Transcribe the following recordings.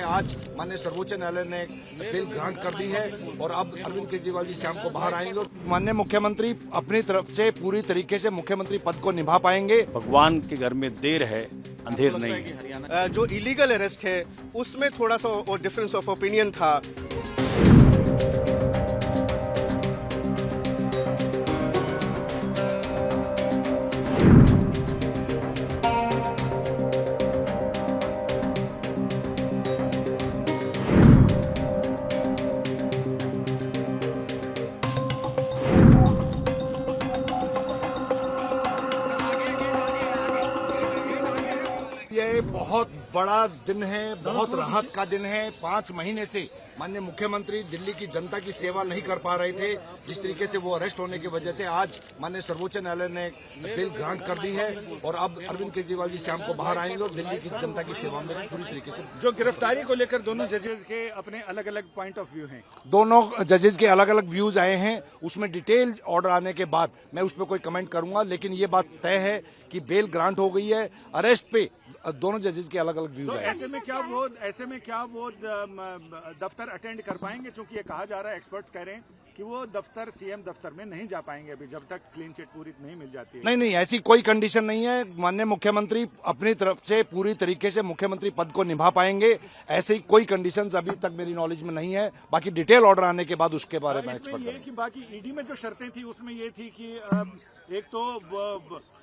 आज माननीय सर्वोच्च न्यायालय ने बेल ग्रांट कर दी है और अब अरविंद केजरीवाल जी शाम को बाहर आएंगे और माननीय मुख्यमंत्री अपनी तरफ से पूरी तरीके से मुख्यमंत्री पद को निभा पाएंगे। भगवान के घर में देर है, अंधेर नहीं है। जो इलीगल अरेस्ट है उसमें थोड़ा सा डिफरेंस ऑफ ओपिनियन था। ये बहुत बड़ा दिन है, बहुत राहत का दिन है। 5 महीने से माननीय मुख्यमंत्री दिल्ली की जनता की सेवा नहीं कर पा रहे थे। जिस तरीके से वो अरेस्ट होने की वजह से आज माननीय सर्वोच्च न्यायालय ने बेल ग्रांट कर दी है और अब अरविंद केजरीवाल जी शाम को बाहर आएंगे और दिल्ली की जनता की सेवा में पूरी तरीके से। जो गिरफ्तारी को लेकर दोनों जजेस के अपने अलग अलग पॉइंट ऑफ व्यू हैं, दोनों जजेस के अलग अलग व्यूज आए हैं। उसमें डिटेल ऑर्डर आने के बाद मैं उस पर कोई कमेंट करूंगा, लेकिन ये बात तय है कि बेल ग्रांट हो गई है। अरेस्ट पे दोनों जजेस के अलग अलग व्यूज तो आए। ऐसे में क्या वो दफ्तर अटेंड कर पाएंगे? क्योंकि ये कहा जा रहा है, एक्सपर्ट्स कह रहे हैं कि वो दफ्तर सीएम दफ्तर में नहीं जा पाएंगे अभी, जब तक क्लीन चिट पूरी नहीं मिल जाती है। नहीं, ऐसी कोई कंडीशन नहीं है। माननीय मुख्यमंत्री अपनी तरफ से पूरी तरीके से मुख्यमंत्री पद को निभा पाएंगे। ऐसी कोई कंडीशंस अभी तक मेरी नॉलेज में नहीं है। बाकी डिटेल ऑर्डर आने के बाद उसके बारे में एक्सपर्ट ये कि बाकी ईडी में जो शर्तें थी उसमें ये थी कि एक तो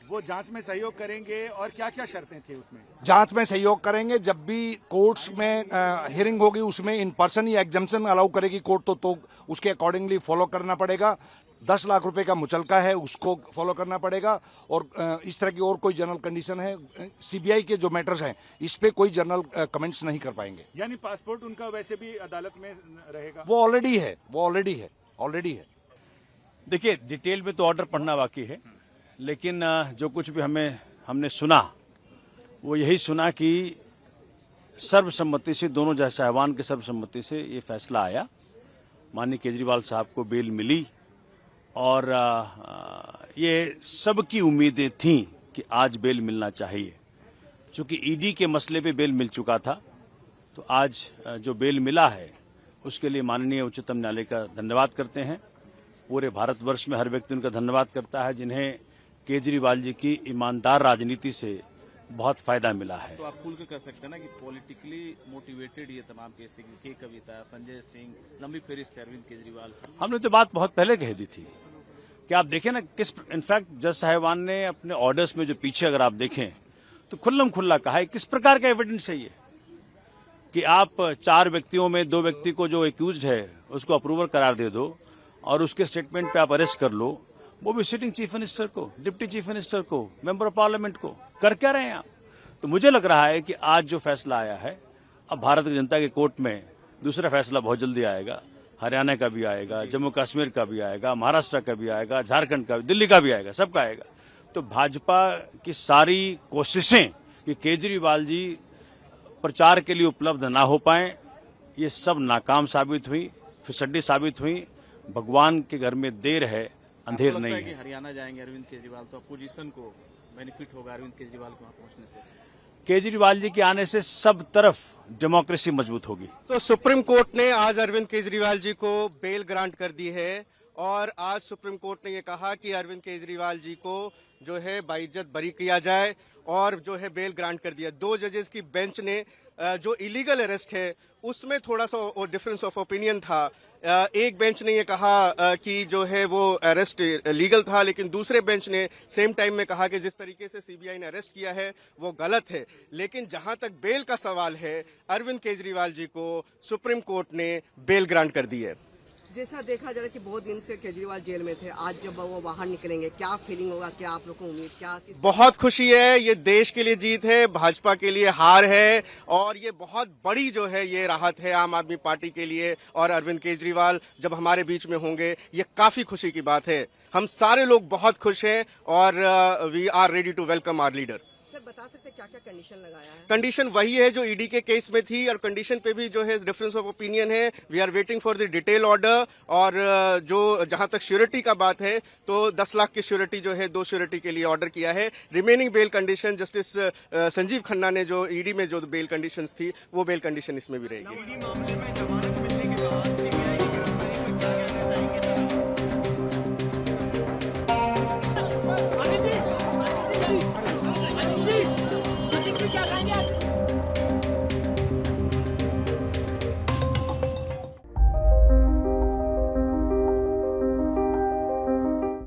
वो जांच में सहयोग करेंगे, और क्या क्या शर्तें थी उसमें? जांच में सहयोग करेंगे। जब भी कोर्ट्स में हियरिंग होगी उसमें in person he exemption allow करेगी कोर्ट, तो उसके अकॉर्डिंगली फॉलो करना पड़ेगा। 10 लाख रुपए का मुचलका है, उसको फॉलो करना पड़ेगा। और इस तरह की और कोई जनरल कंडीशन है, सीबीआई के जो मैटर्स हैं इस पे कोई जनरल कमेंट्स नहीं कर पाएंगे। यानी पासपोर्ट उनका वैसे भी अदालत में रहेगा? वो ऑलरेडी है। देखिए, डिटेल में तो ऑर्डर पढ़ना बाकी है, लेकिन जो कुछ भी हमने सुना वो यही सुना कि सर्वसम्मति से, दोनों जज साहिबान के सर्वसम्मति से ये फैसला आया। माननीय केजरीवाल साहब को बेल मिली और ये सबकी उम्मीदें थीं कि आज बेल मिलना चाहिए। चूंकि ईडी के मसले पे बेल मिल चुका था, तो आज जो बेल मिला है उसके लिए माननीय उच्चतम न्यायालय का धन्यवाद करते हैं। पूरे भारतवर्ष में हर व्यक्ति उनका धन्यवाद करता है जिन्हें केजरीवाल जी की ईमानदार राजनीति से बहुत फायदा मिला है। तो आप खुल के कर सकते हैं ना कि पॉलिटिकली मोटिवेटेड ये तमाम केस थे, के कविता, संजय सिंह, लंबी फेरिस्त अरविंद केजरीवाल। हमने तो बात बहुत पहले कह दी थी कि आप देखें ना, इनफैक्ट जज साहिबान ने अपने ऑर्डर्स में जो पीछे अगर आप देखें तो खुल्लम खुल्ला कहा है किस प्रकार का एविडेंस है ये कि आप 4 व्यक्तियों में 2 व्यक्ति को जो एक्यूज्ड है उसको अप्रूवर करार दे दो और उसके स्टेटमेंट पे आप अरेस्ट कर लो, वो भी सिटिंग चीफ मिनिस्टर को, डिप्टी चीफ मिनिस्टर को, मेंबर ऑफ पार्लियामेंट को। कर क्या रहे हैं आप? तो मुझे लग रहा है कि आज जो फैसला आया है, अब भारत की जनता के कोर्ट में दूसरा फैसला बहुत जल्दी आएगा। हरियाणा का भी आएगा, जम्मू कश्मीर का भी आएगा, महाराष्ट्र का भी आएगा, झारखंड का भी, दिल्ली का भी आएगा, सबका आएगा। तो भाजपा की सारी कोशिशें कि केजरीवाल जी प्रचार के लिए उपलब्ध ना हो पाए, ये सब नाकाम साबित हुई, फिसड्डी साबित हुई। भगवान के घर में देर है, अंधेर नहीं है। हरियाणा जाएंगे अरविंद केजरीवाल, तो अपोजिशन को बेनिफिट होगा अरविंद केजरीवाल को वहां पहुंचने से? केजरीवाल जी के आने से सब तरफ डेमोक्रेसी मजबूत होगी। तो सुप्रीम कोर्ट ने आज अरविंद केजरीवाल जी को बेल ग्रांट कर दी है और आज सुप्रीम कोर्ट ने ये कहा कि अरविंद केजरीवाल जी को जो है बाइज्जत बरी किया जाए और जो है बेल ग्रांट कर दिया। 2 जजेस की बेंच ने जो इलीगल अरेस्ट है उसमें थोड़ा सा डिफरेंस ऑफ ओपिनियन था। एक बेंच ने ये कहा कि जो है वो अरेस्ट लीगल था, लेकिन दूसरे बेंच ने सेम टाइम में कहा कि जिस तरीके से सीबीआई ने अरेस्ट किया है वो गलत है। लेकिन जहां तक बेल का सवाल है, अरविंद केजरीवाल जी को सुप्रीम कोर्ट ने बेल ग्रांट कर दी है। जैसा देखा जा रहा है कि बहुत दिन से केजरीवाल जेल में थे, आज जब वो बाहर निकलेंगे क्या फीलिंग होगा, क्या आप लोग को उम्मीद, क्या? बहुत खुशी है। ये देश के लिए जीत है, भाजपा के लिए हार है और ये बहुत बड़ी जो है ये राहत है आम आदमी पार्टी के लिए। और अरविंद केजरीवाल जब हमारे बीच में होंगे ये काफी खुशी की बात है। हम सारे लोग बहुत खुश हैं और we are ready to welcome our leader. बता सकते हैं क्या क्या कंडीशन लगाया है? कंडीशन वही है जो ईडी के केस में थी, और कंडीशन पे भी जो है डिफरेंस ऑफ ओपिनियन है। We are waiting for the detail order, और जो जहां तक श्योरिटी का बात है तो 10 लाख की श्योरिटी जो है 2 श्योरिटी के लिए ऑर्डर किया है। Remaining bail condition justice Sanjiv Khanna ने जो ईडी में जो बेल कंडीशंस थी वो बेल कंडीशन इसमें भी रहेगी।